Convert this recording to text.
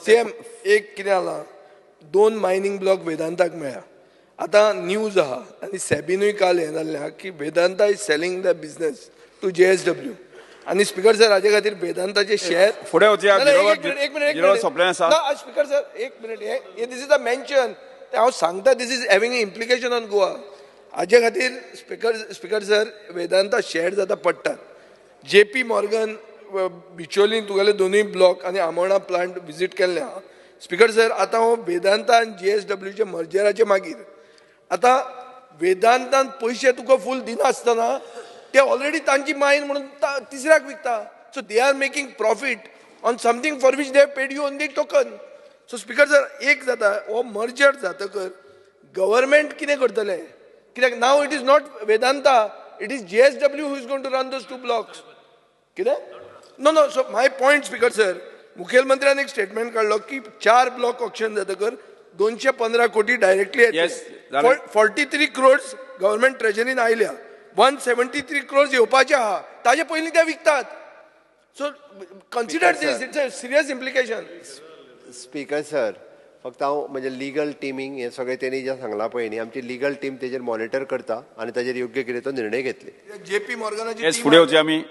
CM एक कितें जाला 2 मायनिंग ब्लॉक वेदांताक मेळ्ळा. आतां न्यूज आहा आनी सेबीनूय काल हें जाल्लें आहा की Vedanta is selling the business to JSW. आणि स्पीकर सर हाजे खातीर वेदांताचे शेअर फुडें वचया. स्पीकर सर एक minute this is a mention हांव सांगता this is having implication on Goa. हाजे खातीर स्पीकर सर वेदांता शेअर जाता पडटात. JP मॉर्गन बिचोलीन तुगेले दोनूय ब्लॉक आनी आमोणा प्लांट विजीट केल्ले आहा. स्पीकर सर आतां हांव वेदांता आनी JSWचे मर्जराचे मागीर आतां वेदांतान पयशे तुका फूल दिनासतना ते ऑलरेडी तांची मायन म्हणून तिसऱ्याक विकता. So they are making profit on something for which they have paid you only token. So speaker sir एक जाता हो मर्जर जातकर गव्हर्मेंट कितें करतले कित्याक नाव it is not Vedanta it is JSW who is going to run those 2 blocks. कितें नो so my point speaker sir मुखेलमंत्र्यान एक स्टेटमेंट काढलो की 4 ब्लॉक ऑक्शन जातकर 215 कोटी डायरेक्टली 43 crores गव्हर्मेंट ट्रेजरीन आयल्या. 173 crores येवपाचे आहा ताजे पयलीं ते विकतात. So consider this it's a serious implication. Speaker sir फक्त हांव म्हणजे लिगल टिमींग हे सगळें तेणी जें सांगलां पळय न्ही आमची लिगल टीम तेजेर मॉनिटर करता आनी ताजेर योग्य कितें तो निर्णय घेतले. JP मॉर्गनाची फुडें वचया आमी.